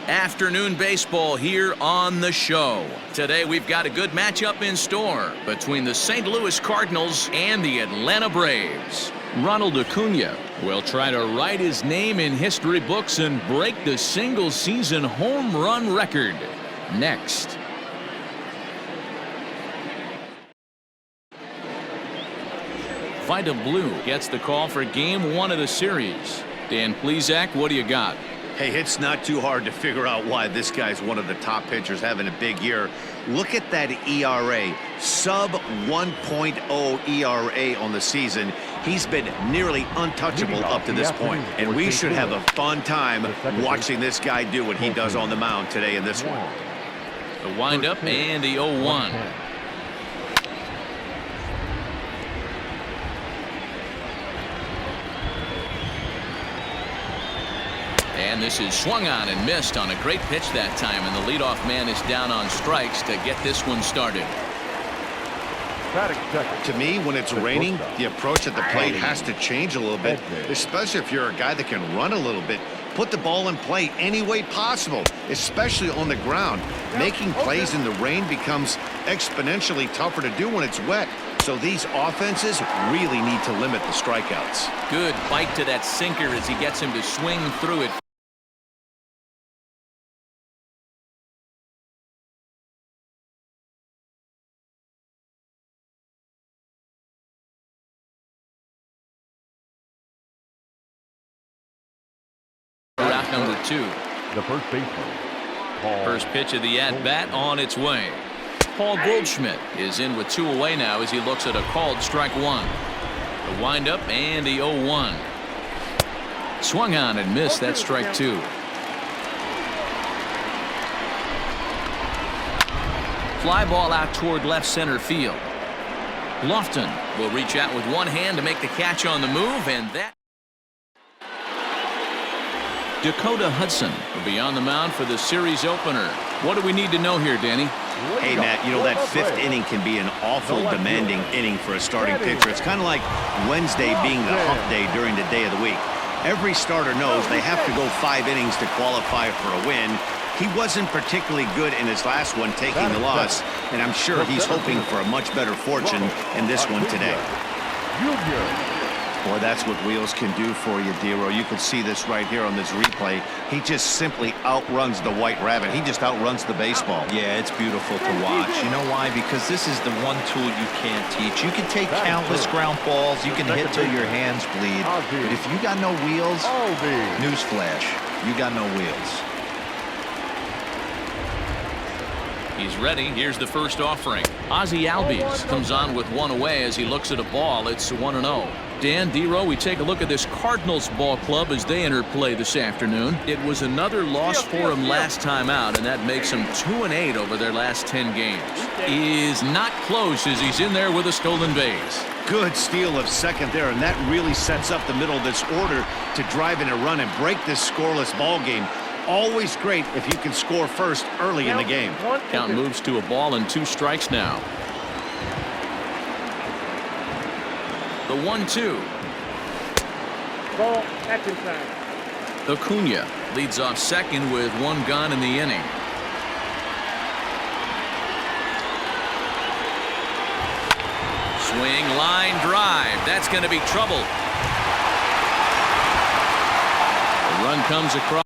Afternoon baseball here on the show. Today we've got a good matchup in store between the St. Louis Cardinals and the Atlanta Braves. Ronald Acuna will try to write his name in history books and break the single-season home run record. Next. Vida Blue gets the call for game 1 of the series. Dan Plesac, what do you got? Hey, it's not too hard to figure out why this guy's one of the top pitchers having a big year. Look at that ERA, sub 1.0 ERA on the season. He's been nearly untouchable up to this point, and we should have a fun time watching this guy do what he does on the mound today in this one. The windup and the 0-1. And this is swung on and missed on a great pitch that time, and the leadoff man is down on strikes to get this one started. To me, when it's raining, the approach at the plate has to change a little bit, especially if you're a guy that can run a little bit. Put the ball in play any way possible, especially on the ground. Making plays in the rain becomes exponentially tougher to do when it's wet. So these offenses really need to limit the strikeouts. Good bite to that sinker as he gets him to swing through it. Route number 2. The first baseman. First pitch of the at-bat on its way. Paul Goldschmidt is in with 2 away now as he looks at a called strike 1. The windup and the 0-1. Swung on and missed. That's strike 2. Fly ball out toward left center field. Lofton will reach out with one hand to make the catch on the move, and that. Dakota Hudson will be on the mound for the series opener. What do we need to know here, Danny? Hey, Matt, you know that 5th inning can be an awful demanding inning for a starting pitcher. It's kind of like Wednesday being the hump day during the day of the week. Every starter knows they have to go 5 innings to qualify for a win. He wasn't particularly good in his last one, taking the loss, and I'm sure he's hoping for a much better fortune in this one today. Boy, that's what wheels can do for you, Dero. You can see this right here on this replay. He just simply outruns the White Rabbit. He just outruns the baseball. Yeah, it's beautiful to watch. You know why? Because this is the one tool you can't teach. You can take countless ground balls. You can hit till your hands bleed. But if you got no wheels, newsflash, you got no wheels. He's ready. Here's the first offering. Ozzie Albies comes on with 1 away as he looks at a ball. It's 1-0. Dan, Dero, we take a look at this Cardinals ball club as they enter play this afternoon. It was another loss for him last time out, and that makes him 2-8 over their last 10 games. Is not close as he's in there with a stolen base. Good steal of second there, and that really sets up the middle of this order to drive in a run and break this scoreless ball game. Always great if you can score first early in the game. Count moves to a ball and 2 strikes now. The 1-2. Ball, that's inside. Acuna leads off second with 1 gone in the inning. Swing, line drive. That's going to be trouble. The run comes across.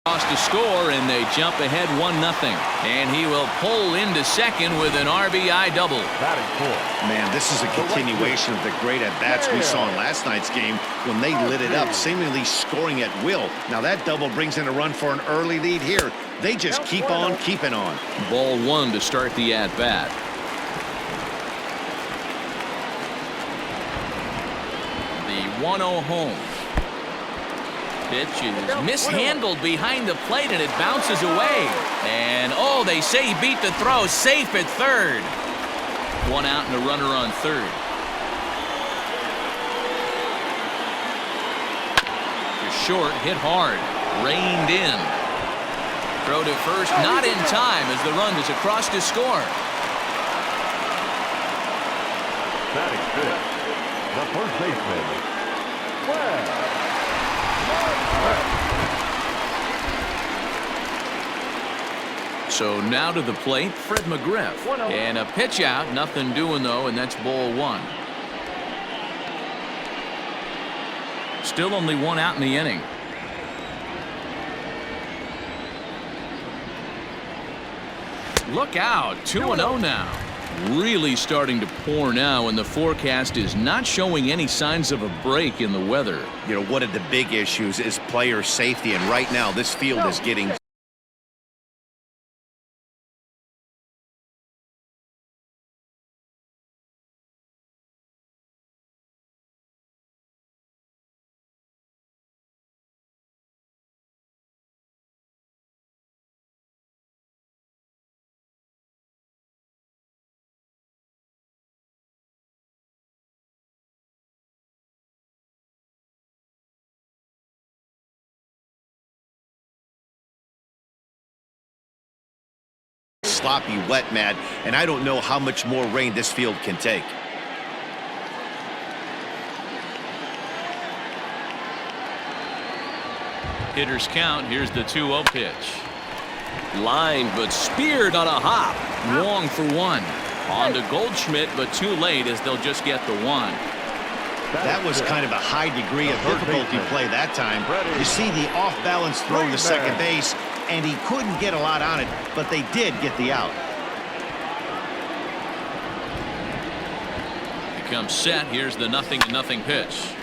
Across to score, and they jump ahead 1-0. And he will pull into second with an RBI double. Man, this is a continuation of the great at-bats we saw in last night's game when they lit it up, seemingly scoring at will. Now that double brings in a run for an early lead here. They just keep on keeping on. Ball one to start the at-bat. The 1-0 home. Pitch is mishandled behind the plate, and it bounces away. And, oh, they say he beat the throw. Safe at third. One out and a runner on third. To short, hit hard. Reined in. Throw to first, not in time as the run is across to score. Batting fifth, the first baseman, Webb. So now to the plate, Fred McGriff. And a pitch out, nothing doing though, and that's ball one. Still only one out in the inning. Look out, 2-0 now. Really starting to pour now, and the forecast is not showing any signs of a break in the weather. You know, one of the big issues is player safety, and right now this field is getting sloppy, wet, Matt, and I don't know how much more rain this field can take. Hitters count. Here's the 2-0 pitch. Line, but speared on a hop. Wong for one. On to Goldschmidt, but too late as they'll just get the one. That was kind of a high degree of difficulty play that time. You see the off-balance throw to second base, and he couldn't get a lot on it, but they did get the out. Becomes set. Here's the 0-0 pitch.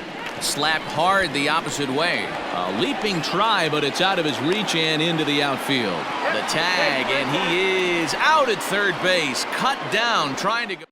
Slapped hard the opposite way. A leaping try, but it's out of his reach and into the outfield. The tag, and he is out at third base. Cut down, trying to go.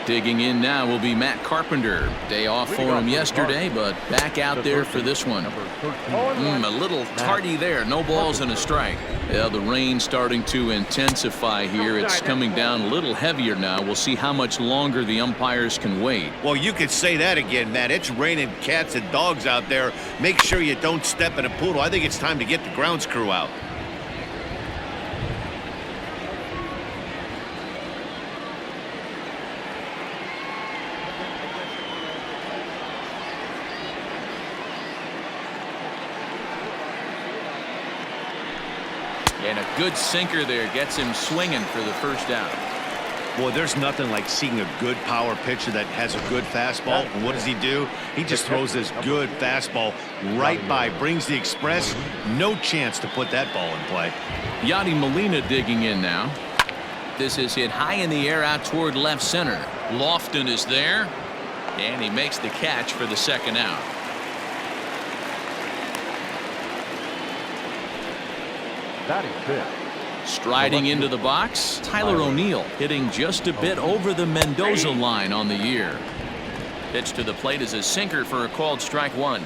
Digging in now will be Matt Carpenter. Day off for him yesterday, but back out there for this one. A little tardy there. No balls and a strike. Yeah, the rain starting to intensify here. It's coming down a little heavier now. We'll see how much longer the umpires can wait. Well, you could say that again, Matt. It's raining cats and dogs out there. Make sure you don't step in a poodle. I think it's time to get the grounds crew out. And a good sinker there gets him swinging for the first out. Boy, there's nothing like seeing a good power pitcher that has a good fastball. And what does he do? He just throws this good fastball right by, brings the express. No chance to put that ball in play. Yadi Molina digging in now. This is hit high in the air out toward left center. Lofton is there, and he makes the catch for the second out. Striding into the box, Tyler O'Neill hitting just a bit over the Mendoza line on the year. Pitch to the plate is a sinker for a called strike one.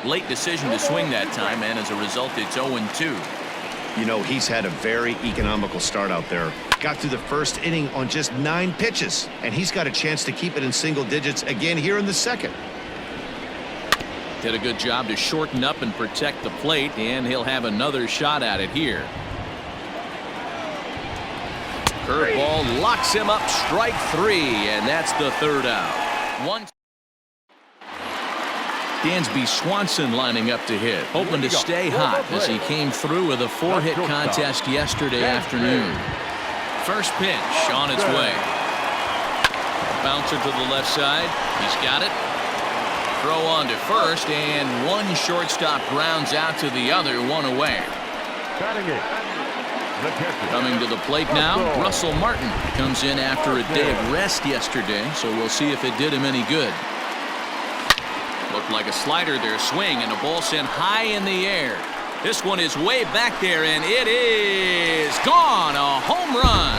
Late decision to swing that time, and as a result, it's 0-2. You know, he's had a very economical start out there. Got through the first inning on just 9 pitches, and he's got a chance to keep it in single digits again here in the second. Did a good job to shorten up and protect the plate, and he'll have another shot at it here. Curveball locks him up, strike 3, and that's the third out. Dansby Swanson lining up to hit, hoping to stay hot as he came through with a 4-hit contest yesterday afternoon. First pitch on its way. Bouncer to the left side. He's got it. Throw on to first, and one shortstop grounds out to the other, one away. Batting it, the catcher. Coming to the plate now, Russell Martin comes in after a day of rest yesterday, so we'll see if it did him any good. Looked like a slider there, swing, and a ball sent high in the air. This one is way back there, and it is gone. A home run.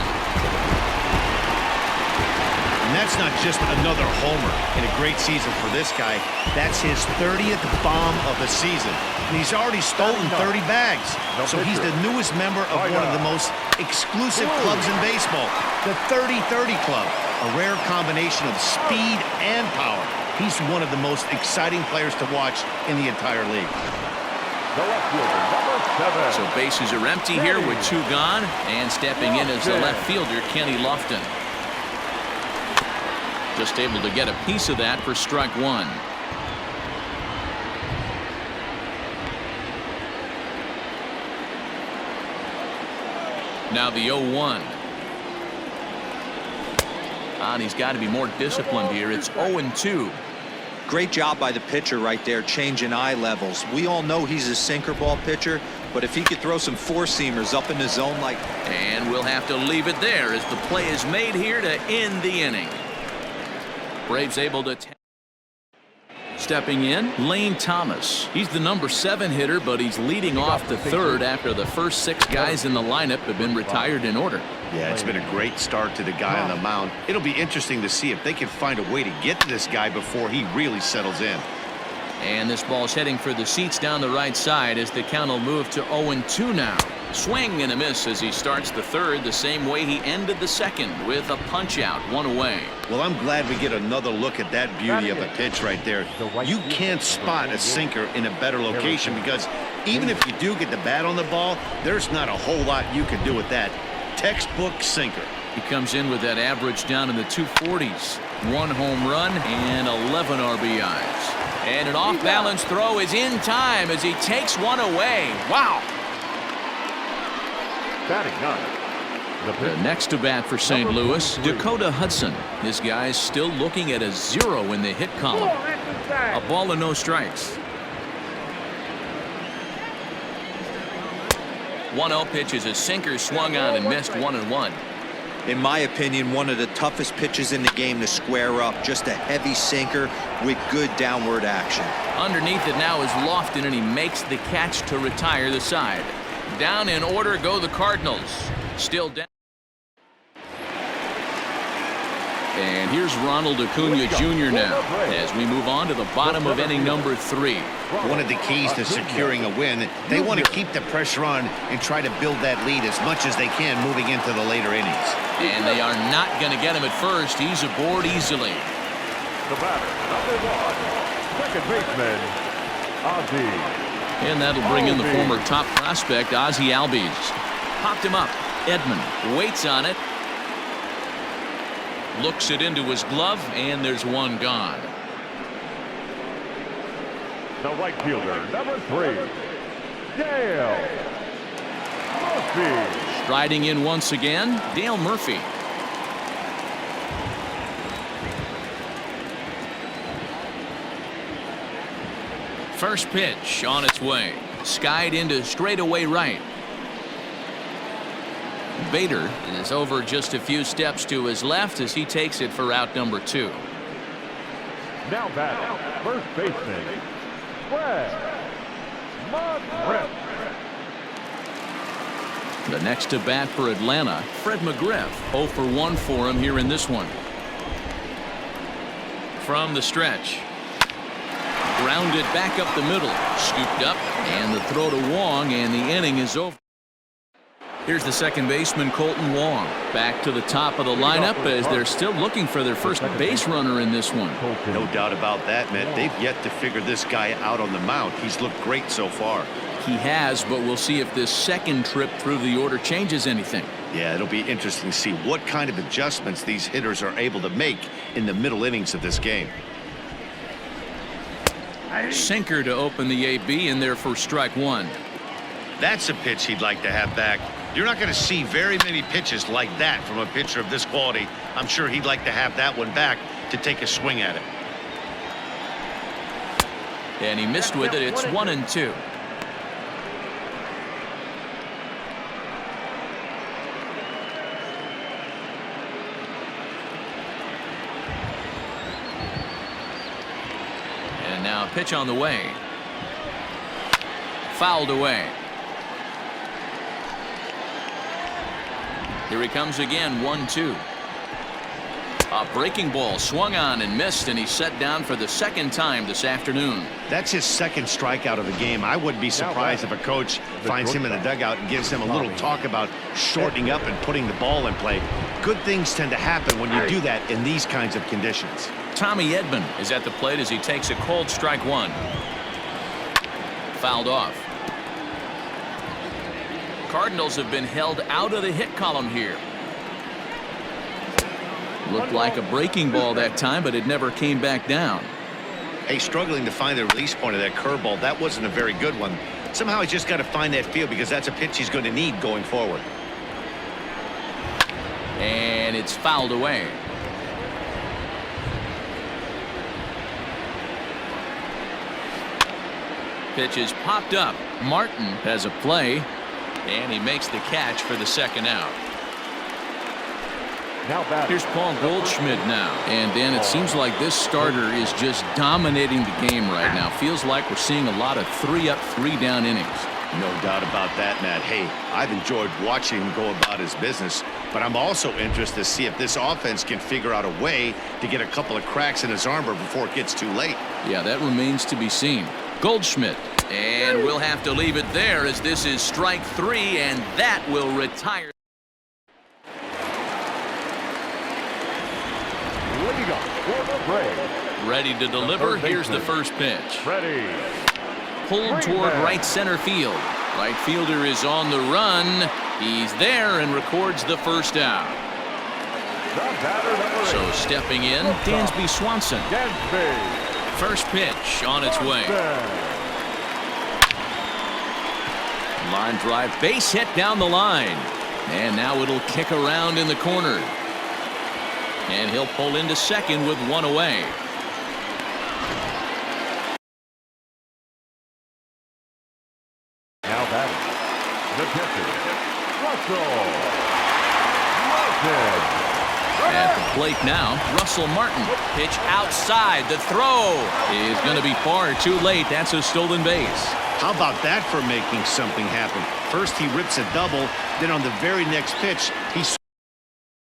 And that's not just another homer in a great season for this guy. That's his 30th bomb of the season. And he's already stolen 30 bags. So he's the newest member of one of the most exclusive clubs in baseball, the 30-30 Club. A rare combination of speed and power. He's one of the most exciting players to watch in the entire league. The left fielder, number 7. So bases are empty here with 2 gone. And stepping in is the left fielder, Kenny Lofton. Just able to get a piece of that for strike 1. Now the 0-1. And he's got to be more disciplined here. It's 0-2. Great job by the pitcher right there, changing eye levels. We all know he's a sinker ball pitcher, but if he could throw some four-seamers up in the zone like... And we'll have to leave it there as the play is made here to end the inning. Braves able to... Stepping in, Lane Thomas. He's the number 7 hitter, but he's leading off the 3rd after the first 6 guys in the lineup have been retired in order. Yeah, it's been a great start to the guy on the mound. It'll be interesting to see if they can find a way to get to this guy before he really settles in. And this ball's heading for the seats down the right side as the count will move to 0-2 now. Swing and a miss as he starts the 3rd the same way he ended the 2nd with a punch out, 1 away. Well, I'm glad we get another look at that beauty of a pitch right there. You can't spot a sinker in a better location because even if you do get the bat on the ball, there's not a whole lot you can do with that. Textbook sinker. He comes in with that average down in the 240s. 1 home run and 11 RBIs. And an off-balance throw is in time as he takes one away. Wow. Batting 9. The next to bat for St. Louis, Dakota Hudson. This guy's still looking at a 0 in the hit column. A ball and no strikes. 1-0 pitch is a sinker swung on and missed 1-1. In my opinion, one of the toughest pitches in the game to square up. Just a heavy sinker with good downward action. Underneath it now is Lofton, and he makes the catch to retire the side. Down in order go the Cardinals. Still down. And here's Ronald Acuna Jr. now as we move on to the bottom of inning number 3. One of the keys to securing a win, they want to keep the pressure on and try to build that lead as much as they can moving into the later innings. And they are not going to get him at first. He's aboard easily. The batter, number 1, second baseman, Ozzie. And that'll bring in the former top prospect, Ozzie Albies. Popped him up. Edman waits on it. Looks it into his glove, and there's one gone. The right fielder, number 3, Dale Murphy. Striding in once again, Dale Murphy. First pitch on its way. Skied into straightaway right. Bader is over just a few steps to his left as he takes it for out number 2. Now batting, first baseman, Fred McGriff. The next to bat for Atlanta, Fred McGriff. 0 for 1 for him here in this one. From the stretch. Grounded back up the middle. Scooped up, and the throw to Wong, and the inning is over. Here's the second baseman, Colton Wong. Back to the top of the lineup as they're still looking for their first base runner in this one. No doubt about that, man. They've yet to figure this guy out on the mound. He's looked great so far. He has, but we'll see if this second trip through the order changes anything. Yeah, it'll be interesting to see what kind of adjustments these hitters are able to make in the middle innings of this game. Sinker to open the AB in there for strike 1. That's a pitch he'd like to have back. You're not going to see very many pitches like that from a pitcher of this quality. I'm sure he'd like to have that one back to take a swing at it. And he missed with it. It's 1-2. And now a pitch on the way. Fouled away. Here he comes again, 1-2. A breaking ball swung on and missed, and he's set down for the second time this afternoon. That's his second strikeout of the game. I wouldn't be surprised if a coach finds him in the dugout and gives him a little talk about shortening up and putting the ball in play. Good things tend to happen when you do that in these kinds of conditions. Tommy Edman is at the plate as he takes a cold strike one. Fouled off. Cardinals have been held out of the hit column here. Looked like a breaking ball that time, but it never came back down. Hey, struggling to find the release point of that curveball. That wasn't a very good one. Somehow he's just got to find that feel because that's a pitch he's going to need going forward. And it's fouled away. Pitch is popped up. Martin has a play, and he makes the catch for the second out. Here's Paul Goldschmidt now. And Dan, it seems like this starter is just dominating the game right now. Feels like we're seeing a lot of 3-up, 3-down innings. No doubt about that, Matt. Hey, I've enjoyed watching him go about his business, but I'm also interested to see if this offense can figure out a way to get a couple of cracks in his armor before it gets too late. Yeah, that remains to be seen. Goldschmidt. And we'll have to leave it there as this is strike 3, and that will retire. Ready to deliver. Here's the first pitch. Ready. Pulled toward right center field. Right fielder is on the run. He's there and records the first out. So stepping in, Dansby Swanson. First pitch on its way. Line drive, base hit down the line. And now it'll kick around in the corner. And he'll pull into second with one away. Now batting, the pitcher, Russell Martin. At the plate now, Russell Martin. Pitch outside. The throw is going to be far too late. That's a stolen base. How about that for making something happen? First he rips a double, then on the very next pitch he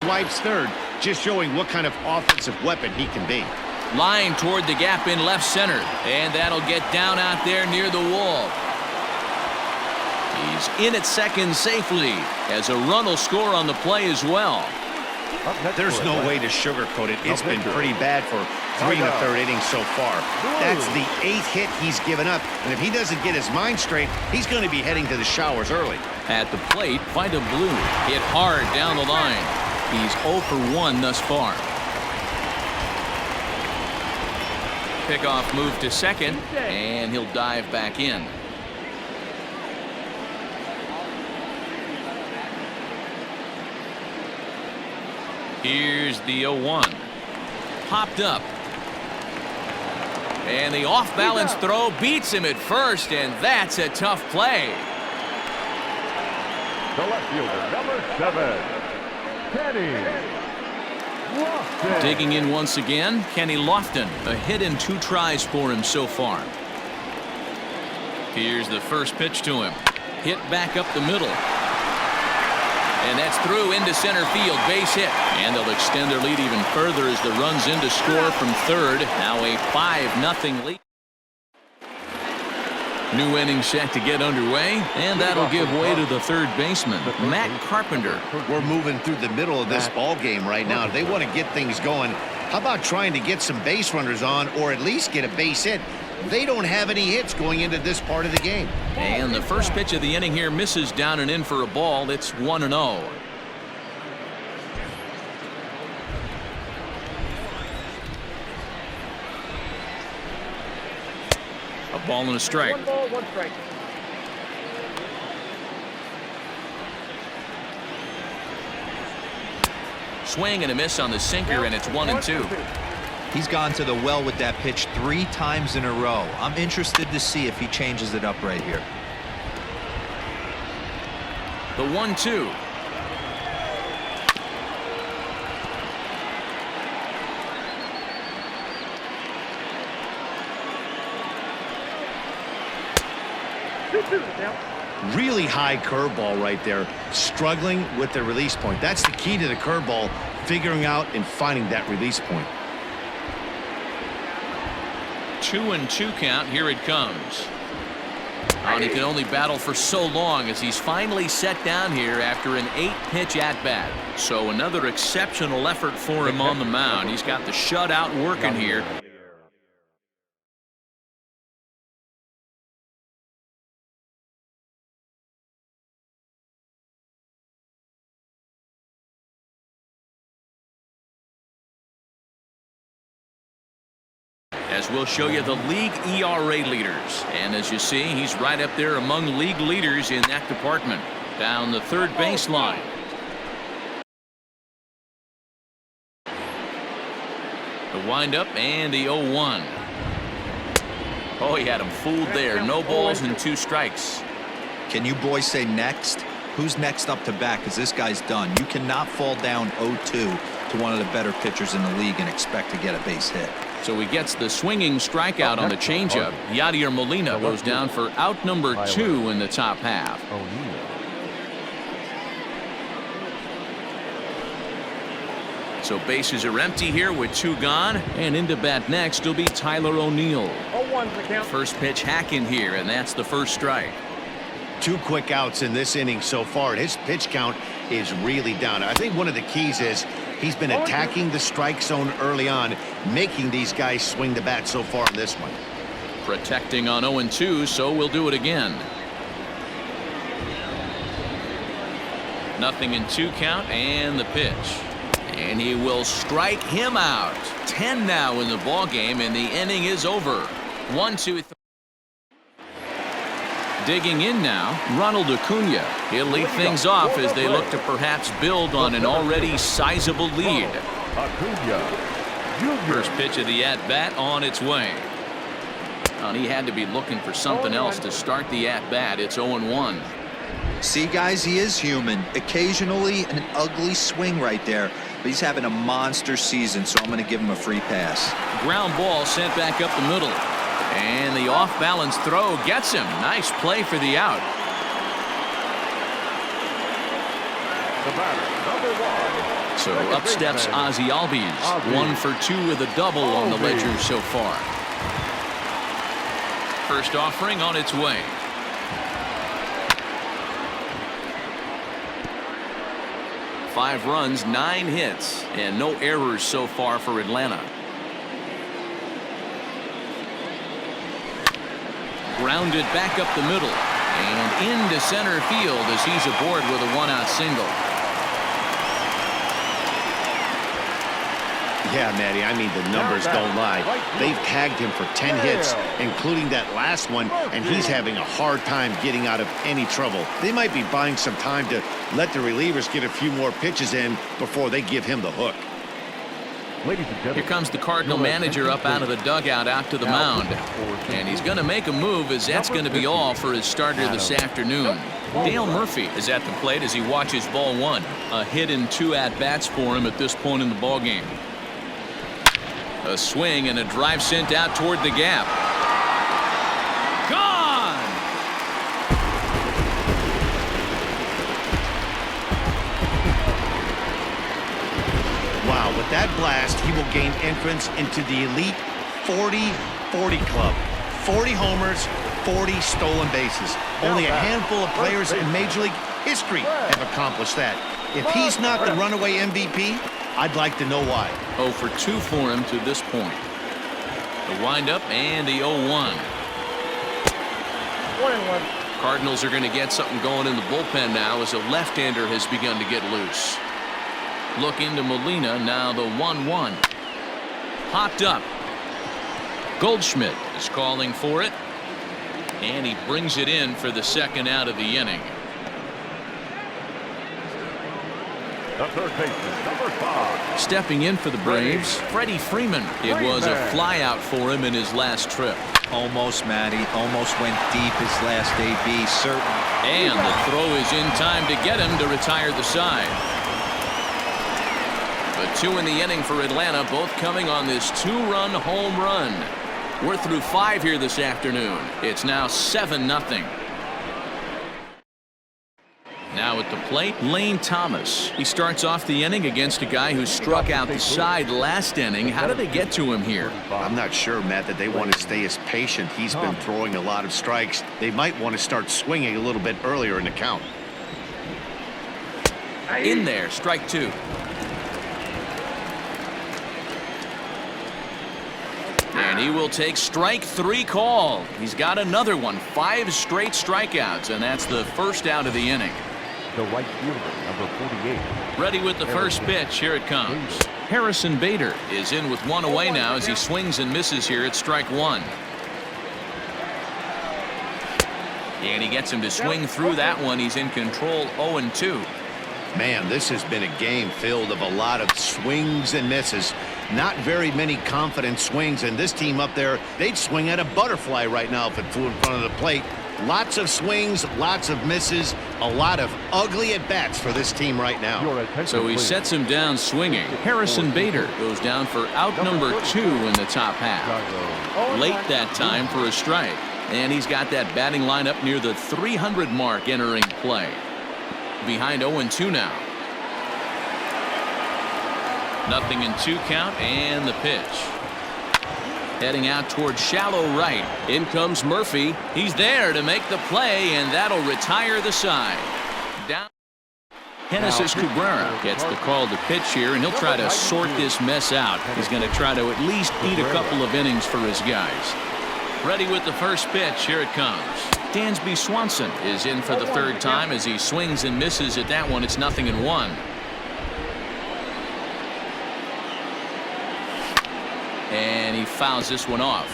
swipes third, just showing what kind of offensive weapon he can be. Line toward the gap in left center, and that'll get down out there near the wall. He's in at second safely as a run will score on the play as well. There's no way to sugarcoat it. It's been pretty bad for 3 1/3 innings so far. That's the 8th hit he's given up, and if he doesn't get his mind straight, he's going to be heading to the showers early. At the plate, Vida Blue hit hard down the line. He's 0 for 1 thus far. Pickoff move to second, and he'll dive back in. Here's the 0-1. Popped up. And the off-balance throw beats him at first, and that's a tough play. The left fielder, number 7, Kenny Lofton. Digging in once again, Kenny Lofton. A hit in 2 tries for him so far. Here's the first pitch to him. Hit back up the middle. And that's through into center field, base hit. And they'll extend their lead even further as the run's in to score from third. Now a 5-0 lead. New inning set to get underway, and that'll give way to the third baseman, Matt Carpenter. We're moving through the middle of this ball game right now. If they want to get things going, how about trying to get some base runners on or at least get a base hit? They don't have any hits going into this part of the game. And the first pitch of the inning here misses down and in for a ball. It's 1-0. A ball and a strike. 1 ball, 1 strike. Swing and a miss on the sinker, and it's 1-2. He's gone to the well with that pitch 3 times in a row. I'm interested to see if he changes it up right here. The 1-2. Really high curveball right there, struggling with the release point. That's the key to the curveball, figuring out and finding that release point. 2-2 count. Here it comes. And he can only battle for so long as he's finally set down here after an 8-pitch at-bat. So another exceptional effort for him on the mound. He's got the shutout working here. As we'll show you the league ERA leaders. And as you see, he's right up there among league leaders in that department. Down the third baseline. The windup and the 0-1. Oh, he had him fooled there. No balls and 2 strikes. Can you boys say next? Who's next up to bat? Because this guy's done. You cannot fall down 0-2 to one of the better pitchers in the league and expect to get a base hit. So he gets the swinging strikeout on the changeup. Yadier Molina goes down for out number 2 in the top half. So bases are empty here with 2 gone. And into bat next will be Tyler O'Neill. First pitch hack in here, and that's the first strike. 2 quick outs in this inning so far, and his pitch count is really down. I think one of the keys is he's been attacking the strike zone early on, making these guys swing the bat so far in this one. Protecting on 0-2, so we'll do it again. Nothing in 2 count, and the pitch. And he will strike him out. 10 now in the ball game, and the inning is over. 1-2-3. Digging in now, Ronald Acuna. He'll lead things off as they look to perhaps build on an already sizable lead. First pitch of the at-bat on its way. And he had to be looking for something else to start the at-bat. It's 0-1. See, guys, he is human. Occasionally an ugly swing right there, but he's having a monster season, so I'm going to give him a free pass. Ground ball sent back up the middle. And the off-balance throw gets him. Nice play for the out. So up steps Ozzie Albies. 1 for 2 with a double on the ledger so far. First offering on its way. Five runs, 9 hits, and no errors so far for Atlanta. Grounded back up the middle and into center field as he's aboard with a 1-out single. Yeah, Matty, I mean, the numbers don't lie. They've tagged him for 10 hits, including that last one, and he's having a hard time getting out of any trouble. They might be buying some time to let the relievers get a few more pitches in before they give him the hook. Here comes the Cardinal manager up out of the dugout out to the mound. And he's going to make a move, as that's going to be all for his starter this afternoon. Dale Murphy is at the plate as he watches ball 1. A hit and 2 at-bats for him at this point in the ballgame. A swing and a drive sent out toward the gap. Gone! Wow, with that blast, he will gain entrance into the elite 40-40 club. 40 homers, 40 stolen bases. Only a handful of players in Major League history have accomplished that. If he's not the runaway MVP, I'd like to know why. 0 for 2 for him to this point. The windup and the 0-1. Cardinals are going to get something going in the bullpen now as a left-hander has begun to get loose. Look into Molina, now the 1-1. Popped up. Goldschmidt is calling for it. And he brings it in for the second out of the inning. The third baseman, number 5. Stepping in for the Braves, Freddie Freeman. It was a flyout for him in his last trip. Almost, Matty. Almost went deep his last AB, certainly. And the throw is in time to get him to retire the side. The 2 in the inning for Atlanta, both coming on this 2-run home run. We're through 5 here this afternoon. It's now 7-0. Now at the plate, Lane Thomas. He starts off the inning against a guy who struck out the side last inning. How did they get to him here? I'm not sure, Matt, that they want to stay as patient. He's been throwing a lot of strikes. They might want to start swinging a little bit earlier in the count. In there, strike 2. And he will take strike 3 call. He's got another one. 5 straight strikeouts, and that's the first out of the inning. The right fielder, number 48. Ready with the first pitch. Here it comes. Harrison Bader is in with 1 away now as he swings and misses here at strike 1. And he gets him to swing through that one. He's in control, 0-2. Man, this has been a game filled of a lot of swings and misses. Not very many confident swings, and this team up there, they'd swing at a butterfly right now if it flew in front of the plate. Lots of swings, lots of misses, a lot of ugly at-bats for this team right now. So he sets him down swinging. Harrison Bader goes down for out number 2 in the top half. Late that time for a strike. And he's got that batting lineup near the 300 mark entering play. Behind 0-2 now. 0-2 count, and the pitch. Heading out towards shallow right. In comes Murphy. He's there to make the play, and that'll retire the side. Down. Genesis Cabrera gets the call to pitch here, and he'll try to sort this mess out. He's going to try to at least eat a couple of innings for his guys. Ready with the first pitch. Here it comes. Dansby Swanson is in for the 3rd time as he swings and misses at that one. It's 0-1. And he fouls this one off.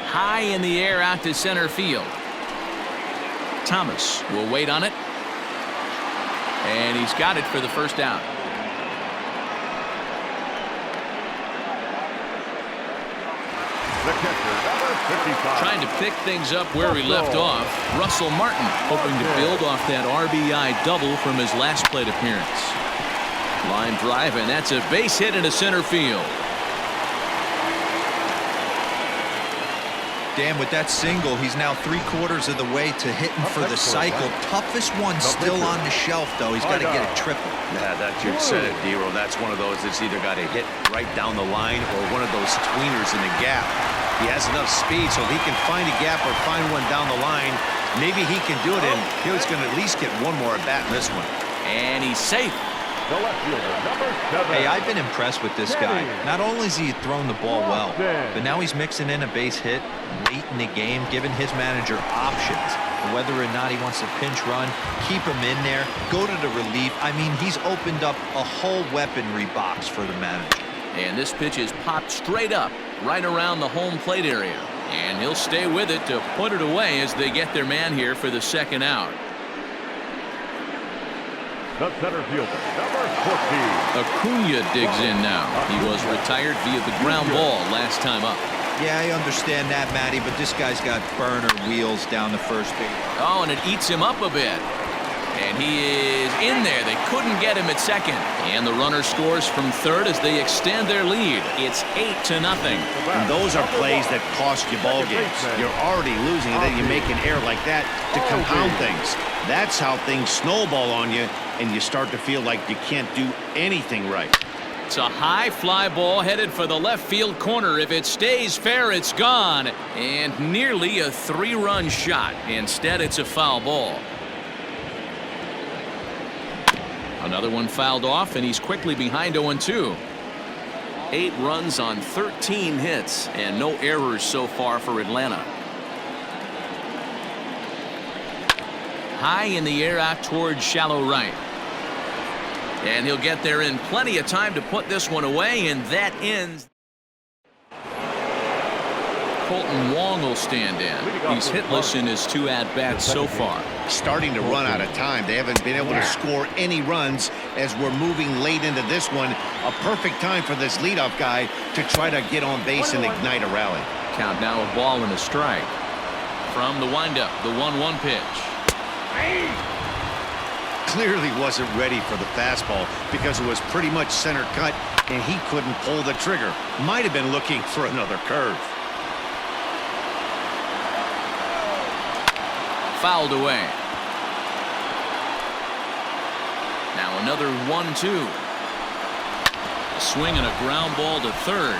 High in the air out to center field. Thomas will wait on it. And he's got it for the first out. The catcher, number 55. Trying to pick things up where he left off. Russell Martin hoping to build off that RBI double from his last plate appearance. Line drive, and that's a base hit into center field. Dan, with that single, he's now 3/4 of the way to hitting for the cycle. Toughest one still on the shelf, though. He's got to get a triple. Yeah, that you said it, Dero. That's one of those that's either got to hit right down the line or one of those tweeners in the gap. He has enough speed so he can find a gap or find one down the line. Maybe he can do it, and he's going to at least get one more at bat in this one. And he's safe. The left fielder, number 7. Hey, I've been impressed with this guy. Not only has he thrown the ball well, but now he's mixing in a base hit late in the game, giving his manager options. Whether or not he wants to pinch run, keep him in there, go to the relief. I mean, he's opened up a whole weaponry box for the manager. And this pitch is popped straight up, right around the home plate area. And he'll stay with it to put it away as they get their man here for the 2nd out. The center fielder, number 14. Acuna digs in now. He was retired via the ground ball last time up. Yeah, I understand that, Matty, but this guy's got burner wheels down the first base. Oh, and it eats him up a bit. And he is in there. They couldn't get him at second. And the runner scores from third as they extend their lead. It's 8-0. And those are plays that cost you ball games. You're already losing, and then you make an error like that to compound things. That's how things snowball on you, and you start to feel like you can't do anything right. It's a high fly ball headed for the left field corner. If it stays fair, it's gone. And nearly a 3-run shot. Instead, it's a foul ball. Another one fouled off, and he's quickly behind 0-2. 8 runs on 13 hits, and no errors so far for Atlanta. High in the air out towards shallow right. And he'll get there in plenty of time to put this one away, and that ends. Colton Wong will stand in. He's hitless in his 2 at-bats so far. Starting to run out of time. They haven't been able to score any runs as we're moving late into this one. A perfect time for this leadoff guy to try to get on base and ignite a rally. Count now, a ball and a strike. From the windup, the 1-1 pitch. Clearly wasn't ready for the fastball because it was pretty much center cut and he couldn't pull the trigger. Might have been looking for another curve. Fouled away. Now another 1-2. A swing and a ground ball to third.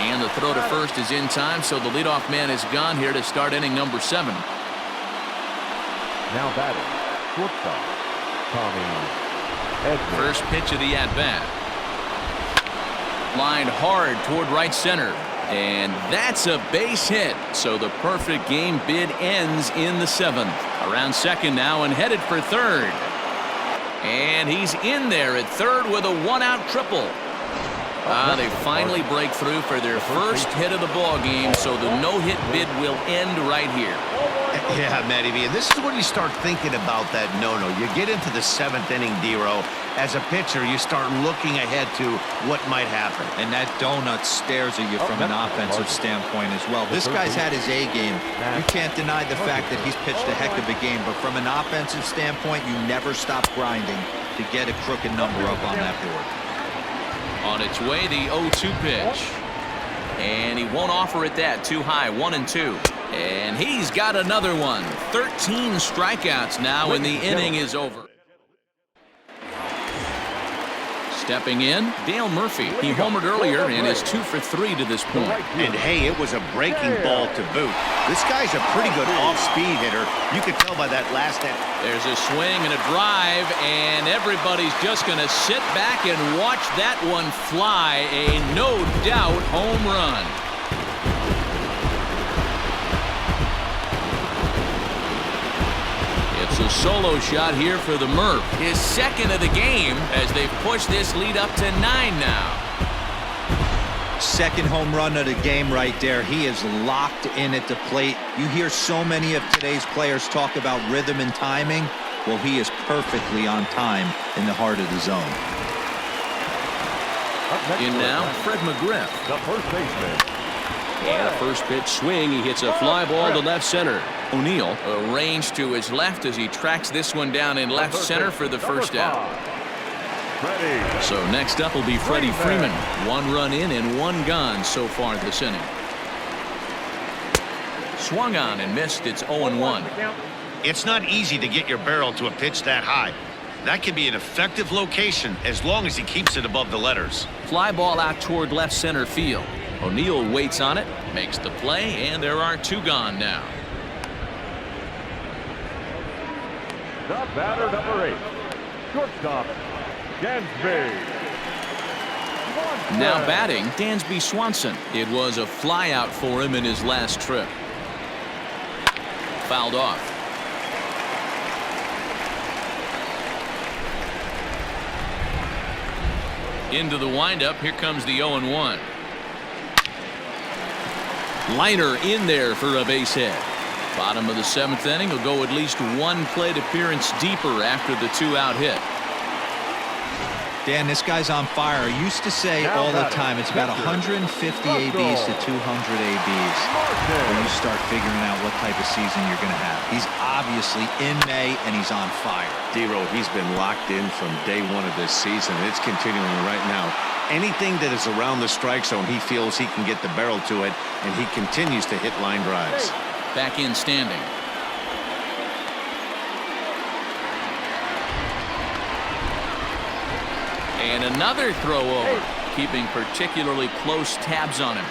And the throw to first is in time, so the leadoff man is gone here to start inning number 7. Now batting, shortstop, Tommy Edman. First pitch of the at-bat. Lined hard toward right center. And that's a base hit. So the perfect game bid ends in the 7th. Around second now and headed for third. And he's in there at third with a 1-out triple. They finally break through for their first hit of the ball game, so the no-hit bid will end right here. Yeah, Matty V, and this is when you start thinking about that no-no. You get into the 7th inning, D-Row. As a pitcher, you start looking ahead to what might happen. And that donut stares at you from an offensive standpoint as well. This guy's had his A game. You can't deny the fact that he's pitched a heck of a game, but from an offensive standpoint, you never stop grinding to get a crooked number up on that board. On its way, the 0-2 pitch. And he won't offer it that. Too high, 1-2. And he's got another one. 13 strikeouts now, and the inning is over. Stepping in, Dale Murphy. He homered earlier and is 2 for 3 to this point. And hey, it was a breaking ball to boot. This guy's a pretty good off-speed hitter. You could tell by that last hit. There's a swing and a drive, and everybody's just going to sit back and watch that one fly. A no-doubt home run. It's a solo shot here for the Murph. His second of the game as they've pushed this lead up to 9 now. Second home run of the game right there. He is locked in at the plate. You hear so many of today's players talk about rhythm and timing. Well, he is perfectly on time in the heart of the zone. In now, Fred McGriff. The first baseman. And a first pitch swing. He hits a fly ball to left center. O'Neill arranged to his left as he tracks this one down in left center for the first out. So next up will be Freddie Freeman. 1 run in and 1 gone so far this inning. Swung on and missed. It's 0-1. It's not easy to get your barrel to a pitch that high. That can be an effective location as long as he keeps it above the letters. Fly ball out toward left center field. O'Neill waits on it, makes the play, and there are 2 gone now. The batter, number 8, shortstop, Dansby. Now batting, Dansby Swanson. It was a fly out for him in his last trip. Fouled off. Into the windup. Here comes the 0-1. Liner in there for a base hit. Bottom of the 7th inning will go at least 1 plate appearance deeper after the 2-out hit. Dan, this guy's on fire. I used to say all the time it's about 150 ABs to 200 ABs when you start figuring out what type of season you're going to have. He's obviously in May and he's on fire. D-Row, he's been locked in from day 1 of this season. It's continuing right now. Anything that is around the strike zone, he feels he can get the barrel to it, and he continues to hit line drives. Back in standing. And another throw over, keeping particularly close tabs on him.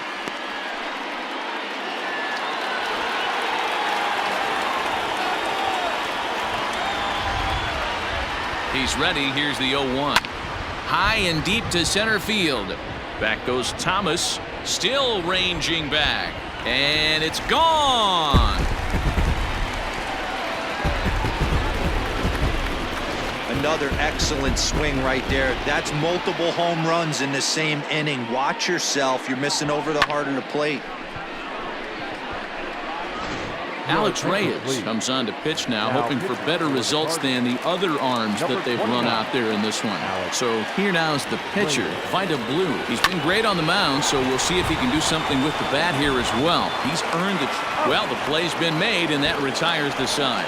He's ready. Here's the 0-1. High and deep to center field. Back goes Thomas, still ranging back. And it's gone. another excellent swing right there. That's multiple home runs in the same inning. Watch yourself. You're missing over the heart of the plate. Alex Reyes comes on to pitch now, hoping for better results than the other arms that they've run out there in this one. So here now is the pitcher, Vida Blue. He's been great on the mound, so we'll see if he can do something with the bat here as well. He's earned it. Well, the play's been made, and that retires the side.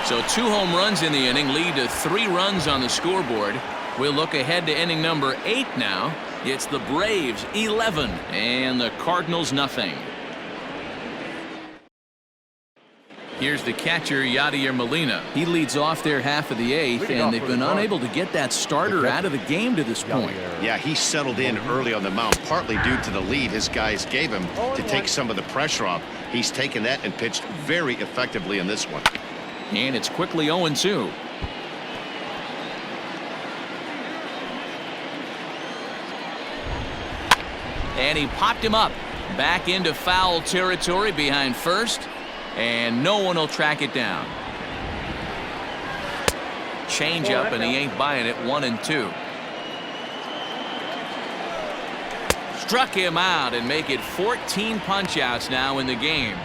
So 2 home runs in the inning lead to 3 runs on the scoreboard. We'll look ahead to inning number 8 now. It's the Braves 11 and the Cardinals nothing. Here's the catcher, Yadier Molina. He leads off their half of the 8th, and they've been unable to get that starter out of the game to this point. Yeah, he settled in early on the mound, partly due to the lead his guys gave him to take some of the pressure off. He's taken that and pitched very effectively in this one. And it's quickly 0-2. And he popped him up back into foul territory behind first, and no one will track it down. Change up, and he ain't buying it. 1-2. Struck him out and make it 14 punch-outs now in the game.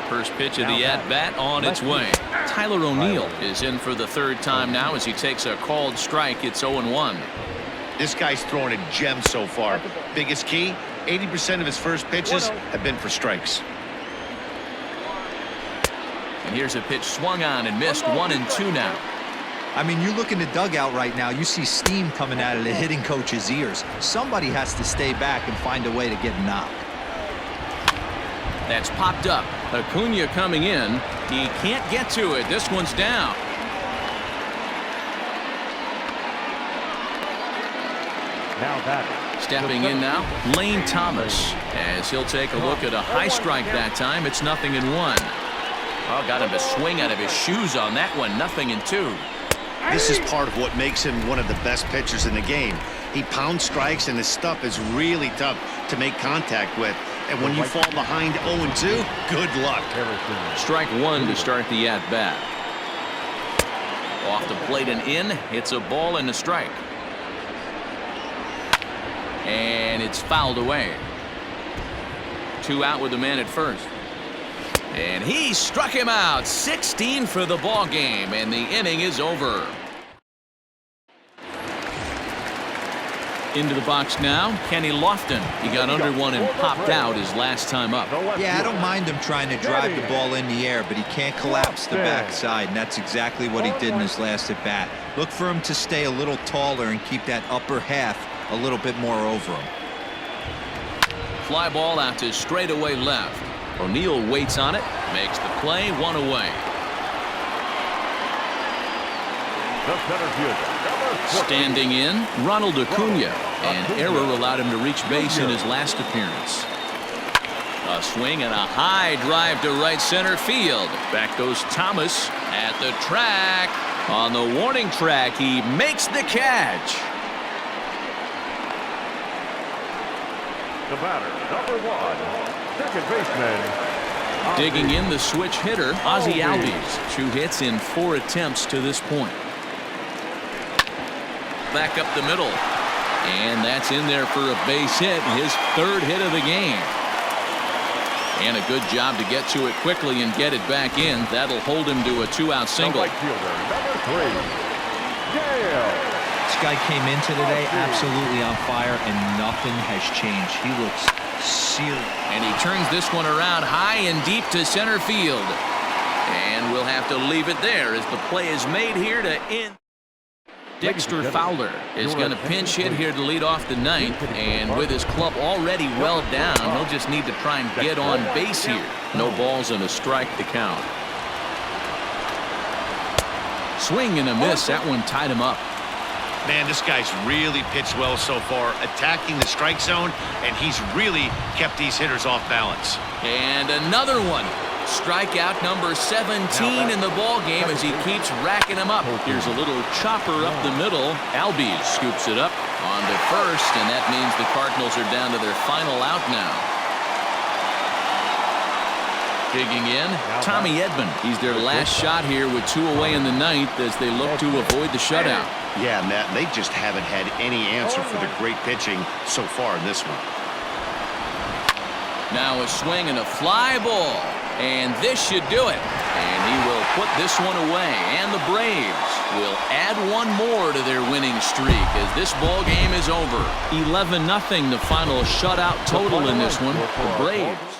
First pitch of the at-bat on its way. Tyler O'Neill is in for the 3rd time now as he takes a called strike. It's 0-1. This guy's throwing a gem so far. Biggest key, 80% of his first pitches have been for strikes. And here's a pitch swung on and missed. 1-2 now. I mean, you look in the dugout right now, you see steam coming out of the hitting coach's ears. Somebody has to stay back and find a way to get knocked. That's popped up. Acuna coming in. He can't get to it. This one's down. Now batting. Stepping in now, Lane Thomas, as he'll take a look at a high strike that time. It's 0-1. Oh, got him to swing out of his shoes on that one. 0-2. This is part of what makes him one of the best pitchers in the game. He pounds strikes, and his stuff is really tough to make contact with. And when you fall behind 0-2, good luck. Strike 1 to start the at-bat. Off the plate and in. It's a ball and a strike. And it's fouled away. 2 out with the man at first. And he struck him out. 16 for the ball game, and the inning is over. Into the box now, Kenny Lofton. He got under one and popped out his last time up. Yeah, I don't mind him trying to drive the ball in the air, but he can't collapse the backside, and that's exactly what he did in his last at bat. Look for him to stay a little taller and keep that upper half a little bit more over him. Fly ball out to straightaway left. O'Neill waits on it, makes the play, 1 away. Standing in, Ronald Acuna, and error allowed him to reach base in his last appearance. A swing and a high drive to right center field. Back goes Thomas at the track. On the warning track, he makes the catch. The batter, number 1, second baseman. Digging in the switch hitter, Ozzie Albies. 2 hits in 4 attempts to this point. Back up the middle. And that's in there for a base hit. His 3rd hit of the game. And a good job to get to it quickly and get it back in. That'll hold him to a 2-out single. Right fielder, number 3, Gale. This guy came into today absolutely on fire, and nothing has changed. He looks seared. And he turns this one around high and deep to center field. And we'll have to leave it there as the play is made here to end. Dexter Fowler is going to pinch hit here to lead off the 9th, and with his club already well down, he'll just need to try and get on base here. No balls and a strike to count. Swing and a miss. That one tied him up. Man, this guy's really pitched well so far, attacking the strike zone, and he's really kept these hitters off balance. And another one. Strikeout number 17 in the ball game as he keeps racking them up. Here's a little chopper up the middle. Albies scoops it up on to first, and that means the Cardinals are down to their final out now. Digging in, Tommy Edman. He's their last shot here with 2 away in the ninth as they look to avoid the shutout. Yeah, Matt, they just haven't had any answer for the great pitching so far in this one. Now a swing and a fly ball. And this should do it. And he will put this one away. And the Braves will add one more to their winning streak as this ball game is over. 11-0 the final shutout total in this one. The Braves